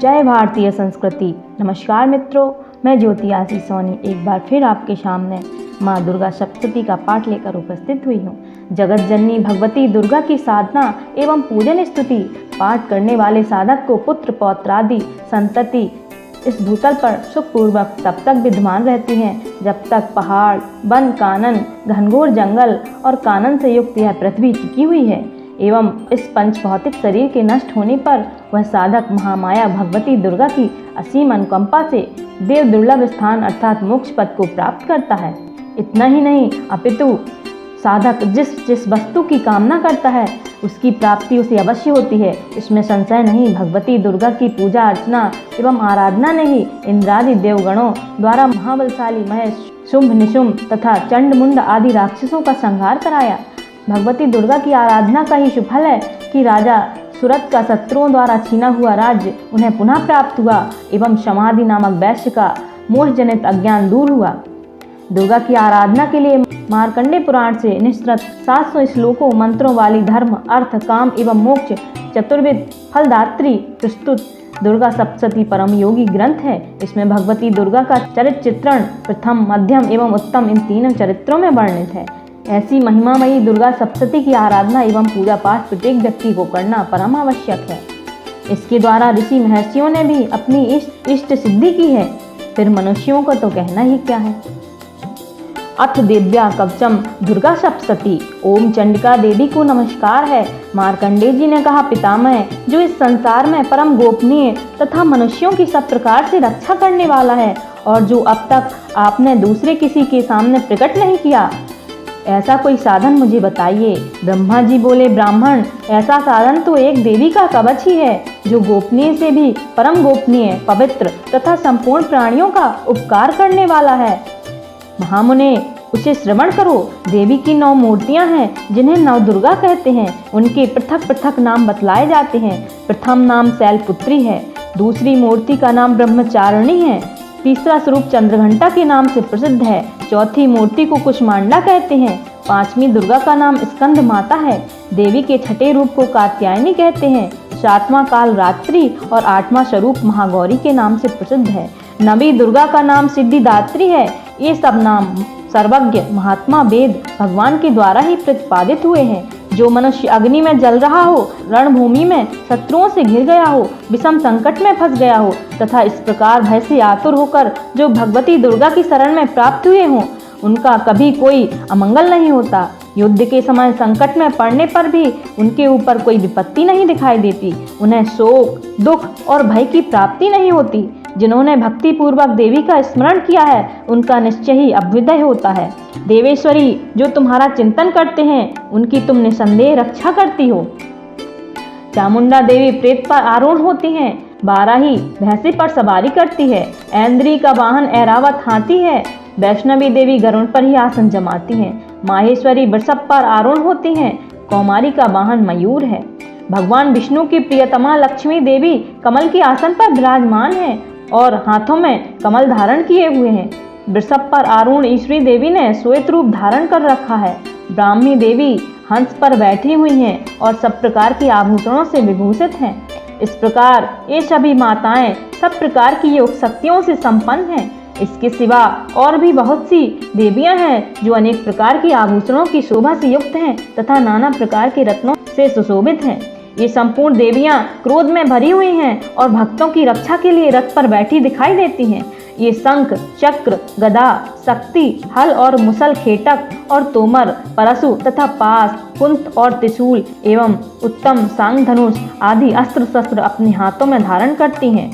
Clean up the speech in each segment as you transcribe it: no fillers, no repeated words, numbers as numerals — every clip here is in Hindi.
जय भारतीय संस्कृति। नमस्कार मित्रों, मैं ज्योति आशीष सोनी एक बार फिर आपके सामने माँ दुर्गा सप्तशती का पाठ लेकर उपस्थित हुई हूँ। जगत जननी भगवती दुर्गा की साधना एवं पूजन स्तुति पाठ करने वाले साधक को पुत्र पौत्र आदि संतति इस भूतल पर सुखपूर्वक तब तक विद्यमान रहती हैं जब तक पहाड़, वन, कानन, घनघोर जंगल और कानन से युक्त यह पृथ्वी टिकी हुई है एवं इस पंच भौतिक शरीर के नष्ट होने पर वह साधक महामाया भगवती दुर्गा की असीम अनुकंपा से देव दुर्लभ स्थान अर्थात मोक्ष पद को प्राप्त करता है। इतना ही नहीं अपितु साधक जिस वस्तु की कामना करता है उसकी प्राप्ति उसे अवश्य होती है, इसमें संशय नहीं। भगवती दुर्गा की पूजा अर्चना एवं आराधना ने ही इंद्रादि देवगणों द्वारा महाबलशाली महेश, शुंभ निशुंभ तथा चंड मुंड आदि राक्षसों का संहार कराया। भगवती दुर्गा की आराधना का ही सुफल है कि राजा सुरत का शत्रुओं द्वारा छीना हुआ राज्य उन्हें पुनः प्राप्त हुआ एवं समाधि नामक वैश्य का मोह जनित अज्ञान दूर हुआ। दुर्गा की आराधना के लिए मार्कंडेय पुराण से निःसृत 700 श्लोकों मंत्रों वाली धर्म, अर्थ, काम एवं मोक्ष चतुर्विध फलदात्री प्रस्तुत दुर्गा सप्तशती परम योगी ग्रंथ है। इसमें भगवती दुर्गा का चरित्र चित्रण प्रथम, मध्यम एवं उत्तम इन तीनों चरित्रों में वर्णित है। ऐसी महिमामयी दुर्गा सप्तशती की आराधना एवं पूजा पाठ प्रत्येक व्यक्ति को करना परम आवश्यक है। इसके द्वारा ऋषि महर्षियों ने भी अपनी इष्ट सिद्धि की है, फिर मनुष्यों को तो कहना ही क्या है। अथ देव्या कवचम दुर्गा सप्तशती। ओम चंडिका देवी को नमस्कार है। मार्कंडेय जी ने कहा, पितामह जो इस संसार में परम गोपनीय तथा मनुष्यों की सब प्रकार से रक्षा करने वाला है और जो अब तक आपने दूसरे किसी के सामने प्रकट नहीं किया, ऐसा कोई साधन मुझे बताइए। ब्रह्मा जी बोले, ब्राह्मण ऐसा साधन तो एक देवी का कवच ही है जो गोपनीय से भी परम गोपनीय, पवित्र तथा संपूर्ण प्राणियों का उपकार करने वाला है। महामुने उसे श्रवण करो। देवी की 9 मूर्तियां हैं जिन्हें नव दुर्गा कहते हैं। उनके पृथक पृथक नाम बतलाए जाते हैं। प्रथम नाम शैलपुत्री है, दूसरी मूर्ति का नाम ब्रह्मचारिणी है, तीसरा स्वरूप चंद्रघंटा के नाम से प्रसिद्ध है, चौथी मूर्ति को कुष्मांडा कहते हैं, पांचवी दुर्गा का नाम स्कंद माता है, देवी के छठे रूप को कात्यायनी कहते हैं, सातवां काल रात्रि और 8वां स्वरूप महागौरी के नाम से प्रसिद्ध है, नवी दुर्गा का नाम सिद्धिदात्री है। ये सब नाम सर्वज्ञ महात्मा वेद भगवान के द्वारा ही प्रतिपादित हुए हैं। जो मनुष्य अग्नि में जल रहा हो, रणभूमि में शत्रुओं से घिर गया हो, विषम संकट में फंस गया हो तथा इस प्रकार भय से आतुर होकर जो भगवती दुर्गा की शरण में प्राप्त हुए हों, उनका कभी कोई अमंगल नहीं होता। युद्ध के समय संकट में पड़ने पर भी उनके ऊपर कोई विपत्ति नहीं दिखाई देती। उन्हें शोक, दुख और भय की प्राप्ति नहीं होती। जिन्होंने भक्ति पूर्वक देवी का स्मरण किया है उनका निश्चय ही अभ्युदय होता है। देवेश्वरी जो तुम्हारा चिंतन करते हैं उनकी तुम निसंदेह रक्षा करती हो। चामुंडा देवी प्रेत पर आरूढ़ होती हैं, बाराही भैंसे पर सवारी करती है, ऐन्द्री का वाहन ऐरावत हाथी है, वैष्णवी देवी गरुड़ पर ही आसन जमाती हैं, माहेश्वरी वृषभ पर आरूढ़ होती हैं, कौमारी का वाहन मयूर है। भगवान विष्णु की प्रियतमा लक्ष्मी देवी कमल के आसन पर विराजमान है और हाथों में कमल धारण किए हुए हैं। वृषभ पर आरूढ़ ईश्वरी देवी ने श्वेत रूप धारण कर रखा है। ब्राह्मी देवी हंस पर बैठी हुई हैं और सब प्रकार के आभूषणों से विभूषित हैं। इस प्रकार ये सभी माताएं सब प्रकार की योग शक्तियों से संपन्न हैं। इसके सिवा और भी बहुत सी देवियां हैं जो अनेक प्रकार के आभूषणों की शोभा से युक्त हैं तथा नाना प्रकार के रत्नों से सुशोभित हैं। ये संपूर्ण देवियां क्रोध में भरी हुई हैं और भक्तों की रक्षा के लिए रथ पर बैठी दिखाई देती हैं। ये शंख, चक्र, गदा, शक्ति, हल और मुसल, खेटक और तोमर, परशु तथा पास, कुंत और त्रिशूल एवं उत्तम सांग धनुष आदि अस्त्र शस्त्र अपने हाथों में धारण करती हैं।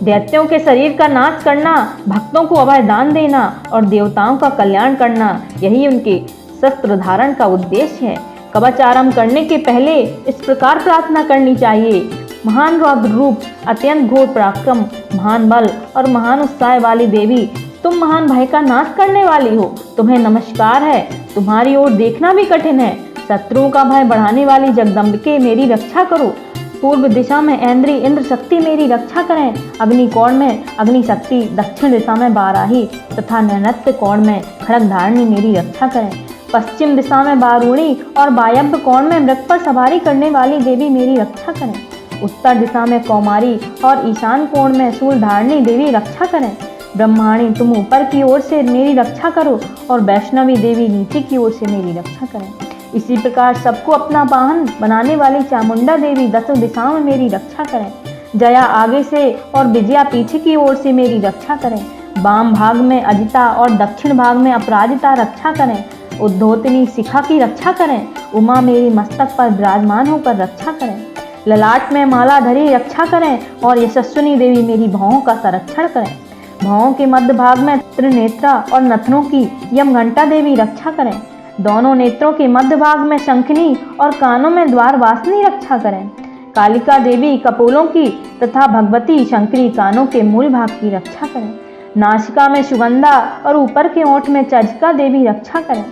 दैत्यों के शरीर का नाश करना, भक्तों को अभय दान देना और देवताओं का कल्याण करना, यही उनके शस्त्र धारण का उद्देश्य है। कवच आरंभ करने के पहले इस प्रकार प्रार्थना करनी चाहिए। महान रौद्र रूप, अत्यंत घोर पराक्रम, महान बल और महान उत्साह वाली देवी, तुम महान भय का नाश करने वाली हो। तुम्हें नमस्कार है। तुम्हारी ओर देखना भी कठिन है। शत्रुओं का भय बढ़ाने वाली जगदम्बिके मेरी रक्षा करो। पूर्व दिशा में ऐन्द्री इंद्र शक्ति मेरी रक्षा करें। अग्निकोण में अग्नि शक्ति, दक्षिण दिशा में बाराही तथा नैऋत्य कोण में खड्ग धारिणी मेरी रक्षा करें। पश्चिम दिशा में बारूणी और वायव्य कोण में मृग पर सवारी करने वाली देवी मेरी रक्षा करें। उत्तर दिशा में कौमारी और ईशान कोण में शूलधारिणी देवी रक्षा करें। ब्रह्माणी तुम ऊपर की ओर से मेरी रक्षा करो और वैष्णवी देवी नीचे की ओर से मेरी रक्षा करें। इसी प्रकार सबको अपना वाहन बनाने वाली चामुंडा देवी दसों दिशाओं में मेरी रक्षा करें। जया आगे से और विजया पीछे की ओर से मेरी रक्षा करें। वाम भाग में अजिता और दक्षिण भाग में अपराजिता रक्षा करें। उद्धोतनी शिखा की रक्षा करें। उमा मेरी मस्तक पर विराजमान होकर रक्षा करें। ललाट में मालाधरी रक्षा करें और यशस्विनी देवी मेरी भौहों का संरक्षण करें। भौहों के मध्य भाग में त्रिनेत्रा और नथनों की यमघंटा देवी रक्षा करें। दोनों नेत्रों के मध्य भाग में शंखनी और कानों में द्वारवासिनी रक्षा करें। कालिका देवी कपोलों की तथा भगवती शंकरी कानों के मूल भाग की रक्षा करें। नासिका में सुगंधा और ऊपर के ओंठ में चज्का देवी रक्षा करें।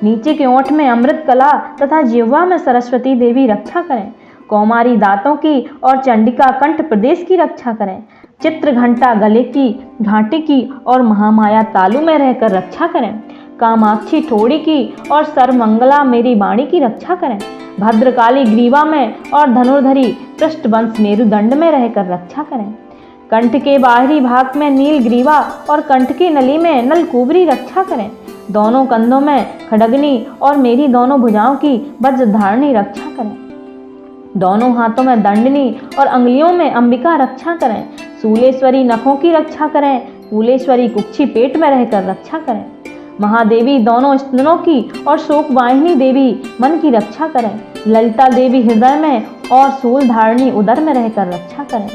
नीचे के ओंठ में अमृत कला तथा जिह्वा में सरस्वती देवी रक्षा करें। कौमारी दांतों की और चंडिका कंठ प्रदेश की रक्षा करें। चित्र घंटा गले की घाटी की और महामाया तालु में रहकर रक्षा करें। कामाक्षी ठोड़ी की और सर्वमंगला मेरी वाणी की रक्षा करें। भद्रकाली ग्रीवा में और धनुर्धरी पृष्ठवंश मेरुदंड में रहकर रक्षा करें। कंठ के बाहरी भाग में नील ग्रीवा और कंठ की नली में नलकुबरी रक्षा करें। दोनों कंधों में खड्गनी और मेरी दोनों भुजाओं की वज्रधारणी रक्षा करें। दोनों हाथों में दंडनी और अंगुलियों में अंबिका रक्षा करें। शूलेश्वरी नखों की रक्षा करें। कूलेश्वरी कुक्षी पेट में रहकर रक्षा करें। महादेवी दोनों स्तनों की और शोकवाहिनी देवी मन की रक्षा करें। ललिता देवी हृदय में और शूलधारिणी उदर में रहकर रक्षा करें।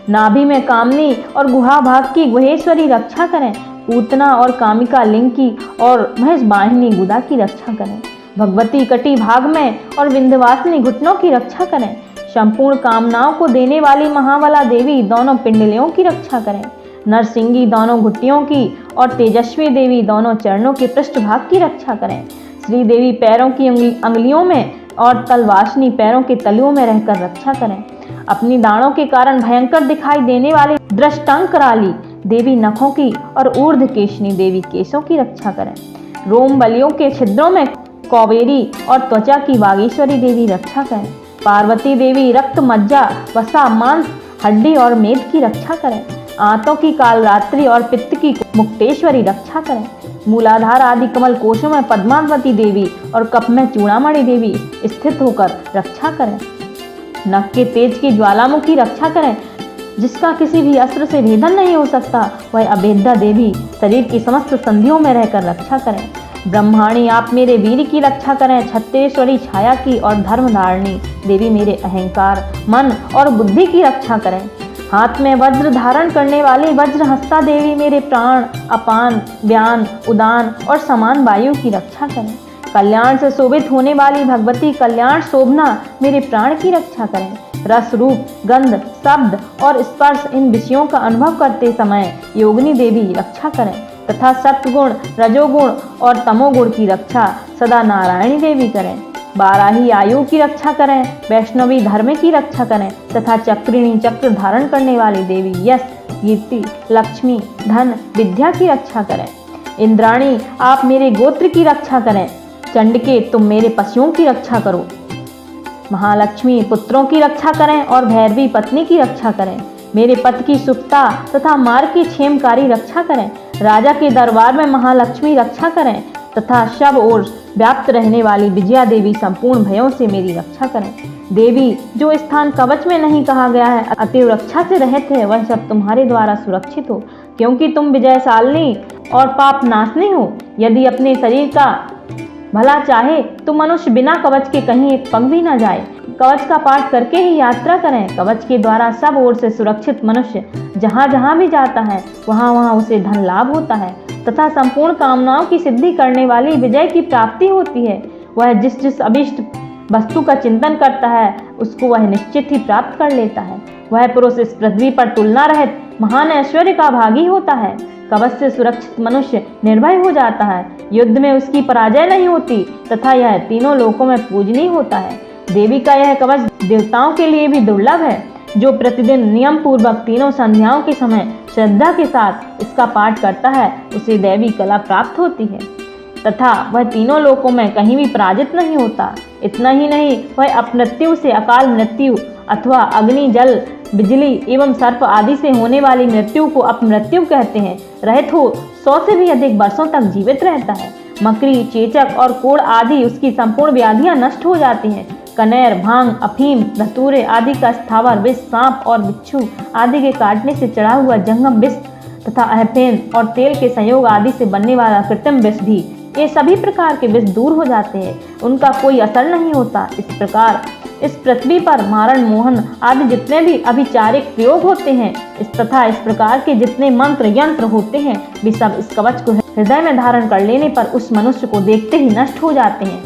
नाभि में कामनी और गुहा भाग की गुहेश्वरी रक्षा करें। पूतना और कामिका लिंग की और महेश वाहिनी गुदा की रक्षा करें। भगवती कटी भाग में और विंध्यवासिनी घुटनों की रक्षा करें। संपूर्ण कामनाओं को देने वाली महाबला देवी दोनों पिंडलियों की रक्षा करें। नरसिंगी दोनों घुटियों की और तेजस्वी देवी दोनों चरणों के पृष्ठभाग की रक्षा करें। श्री देवी पैरों की अंगुलियों में और तलवासनी पैरों के तलुओं में रहकर रक्षा करें। अपनी दाढ़ों के कारण भयंकर दिखाई देने वाली दृष्टांकराली देवी नखों की और ऊर्ध्वकेशनी देवी केशों की रक्षा करें। रोम बलियों के छिद्रों में कौवेरी और त्वचा की बागेश्वरी देवी रक्षा करें। पार्वती देवी रक्त मज्जा वसा मांस हड्डी और मेद की रक्षा करें। आंतों की कालरात्रि और पित्त की मुक्तेश्वरी रक्षा करें। मूलाधार आदि कमल कोशों में पद्मावती देवी और कफ में चूड़ामणि देवी स्थित होकर रक्षा करें। नख के तेज की ज्वालामुखी रक्षा करें, जिसका किसी भी अस्त्र से भेदन नहीं हो सकता, वह अभेद्या देवी शरीर की समस्त संधियों में रहकर रक्षा करें। ब्रह्माणी आप मेरे वीर की रक्षा करें। छत्तेश्वरी छाया की और धर्मधारिणी देवी मेरे अहंकार मन और बुद्धि की रक्षा करें। हाथ में वज्र धारण करने वाली वज्रहस्ता देवी मेरे प्राण अपान व्यान उदान और समान वायु की रक्षा करें। कल्याण से शोभित होने वाली भगवती कल्याण शोभना मेरे प्राण की रक्षा करें। रस रूप गंध शब्द और स्पर्श इन विषयों का अनुभव करते समय योगिनी देवी रक्षा करें तथा सत्वगुण रजोगुण और तमोगुण की रक्षा सदा नारायणी देवी करें। बाराही आयु की रक्षा करें। वैष्णवी धर्म की रक्षा करें तथा चक्रिणी चक्र धारण करने वाली देवी यश कीर्ति लक्ष्मी धन विद्या की रक्षा करें। इंद्राणी आप मेरे गोत्र की रक्षा करें। चंडिके तुम मेरे पशुओं की रक्षा करो। महालक्ष्मी पुत्रों की रक्षा करें और भैरवी पत्नी की रक्षा करें। मेरे पति की सुखता तथा मार्ग की क्षेमकारी रक्षा करें। राजा के दरबार में महालक्ष्मी रक्षा करें तथा सब ओर व्याप्त रहने वाली विजया देवी संपूर्ण भयों से मेरी रक्षा करें। देवी जो स्थान कवच में नहीं कहा गया है अतएव रक्षा से रहित है, वह सब तुम्हारे द्वारा सुरक्षित हो, क्योंकि तुम विजयशालिनी और पाप नाशनी हो। यदि अपने शरीर का भला चाहे तो मनुष्य बिना कवच के कहीं एक पंख भी न जाए। कवच का पाठ करके ही यात्रा करें। कवच के द्वारा सब ओर से सुरक्षित मनुष्य जहाँ जहाँ भी जाता है वहाँ वहाँ उसे धन लाभ होता है तथा संपूर्ण कामनाओं की सिद्धि करने वाली विजय की प्राप्ति होती है। वह जिस जिस अभिष्ट वस्तु का चिंतन करता है उसको वह निश्चित ही प्राप्त कर लेता है। वह पुरुष इस पृथ्वी पर तुलना रहित महान ऐश्वर्य का भागी होता है। कवच से सुरक्षित मनुष्य निर्भय हो जाता है। युद्ध में उसकी पराजय नहीं होती तथा यह तीनों लोकों में पूजनीय होता है। देवी का यह कवच देवताओं के लिए भी दुर्लभ है। जो प्रतिदिन नियम पूर्वक तीनों संध्याओं के समय श्रद्धा के साथ इसका पाठ करता है उसे दैवी कला प्राप्त होती है तथा वह तीनों लोकों में कहीं भी पराजित नहीं होता। इतना ही नहीं, वह अपमृत्यु से अकाल मृत्यु अथवा अग्नि, जल, बिजली एवं सर्प आदि से होने वाली मृत्यु को अपमृत्यु कहते हैं। रहित हो 100 से भी अधिक वर्षों तक जीवित रहता है। मकड़ी, चेचक और कोढ़ आदि उसकी संपूर्ण व्याधियां नष्ट हो जाती हैं। कनेर, भांग, अफीम, धतूरे आदि का स्थावर विष, सांप और बिच्छू आदि के काटने से चढ़ा हुआ जंगम विष तथा अहफेन और तेल के संयोग आदि से बनने वाला कृत्रिम विष भी, ये सभी प्रकार के विष दूर हो जाते हैं, उनका कोई असर नहीं होता। इस प्रकार इस पृथ्वी पर मारण, मोहन आदि जितने भी अभिचारिक प्रयोग होते हैं, इस प्रकार के जितने मंत्र यंत्र होते हैं, वे सब इस कवच को हृदय में धारण कर लेने पर उस मनुष्य को देखते ही नष्ट हो जाते हैं।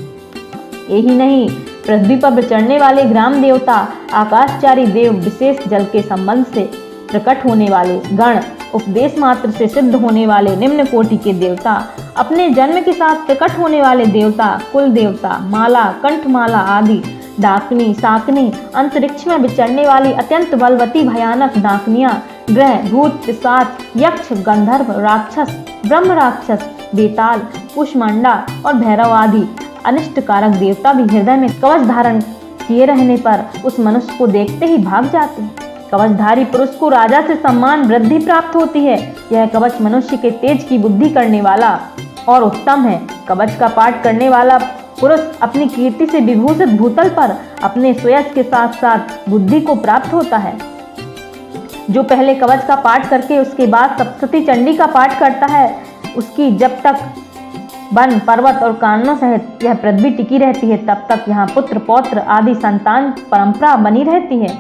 यही नहीं, पृथ्वी पर विचरने वाले ग्राम देवता, आकाशचारी देव, विशेष जल के संबंध से प्रकट होने वाले गण, उपदेश मात्र से सिद्ध होने वाले निम्न कोटि के देवता, अपने जन्म के साथ प्रकट होने वाले देवता, कुल देवता, माला, कंठमाला आदि, डाकनी, साकनी, अंतरिक्ष में विचरने वाली अत्यंत बलवती भयानक डाकनियां, ग्रह, भूत, पिशाच, यक्ष, गंधर्व, राक्षस, ब्रह्म राक्षस, बेताल, कुष्मांडा और भैरव आदि अनिष्टकारक देवता भी हृदय में कवच धारण किए रहने पर उस मनुष्य को देखते ही भाग जाते हैं। कवचधारी पुरुष को राजा से सम्मान, वृद्धि प्राप्त होती है। यह कवच मनुष्य के तेज की बुद्धि करने वाला और उत्तम है। कवच का पाठ करने वाला पुरुष अपनी कीर्ति से विभूषित भूतल पर अपने श्रेयस के साथ साथ बुद्धि को प्राप्त होता है। जो पहले कवच का पाठ करके उसके बाद सप्तशती चंडी का पाठ करता है, उसकी जब तक वन, पर्वत और काननों सहित यह पृथ्वी टिकी रहती है, तब तक यहाँ पुत्र, पौत्र आदि संतान परंपरा बनी रहती है।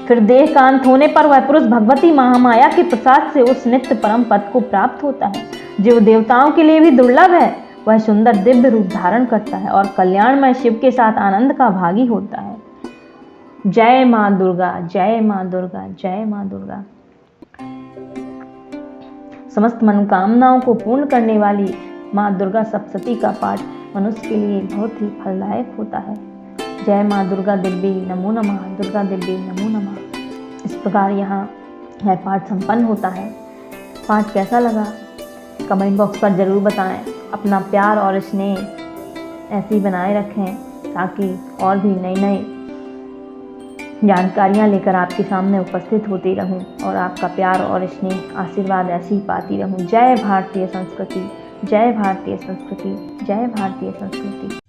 फिर देह का अंत होने पर वह पुरुष भगवती महामाया के प्रसाद से उस नित्य परम पद को प्राप्त होता है, जो देवताओं के लिए भी दुर्लभ है। वह सुंदर दिव्य रूप धारण करता है और कल्याणमय शिव के साथ आनंद का भागी होता है। जय मां दुर्गा, जय मां दुर्गा, जय मां दुर्गा। समस्त मनोकामनाओं को पूर्ण करने वाली मां दुर्गा सप्तशती का पाठ मनुष्य के लिए बहुत ही फलदायक होता है। जय मां दुर्गा दिव्य नमो नमः, दुर्गा दिव्य नमो नमः। इस प्रकार यहाँ यह पाठ संपन्न होता है। पाठ कैसा लगा कमेंट बॉक्स पर ज़रूर बताएं। अपना प्यार और स्नेह ऐसे ही बनाए रखें ताकि और भी नई नई जानकारियाँ लेकर आपके सामने उपस्थित होती रहूं और आपका प्यार और स्नेह आशीर्वाद ऐसे ही पाती रहूं। जय भारतीय संस्कृति, जय भारतीय संस्कृति, जय भारतीय संस्कृति।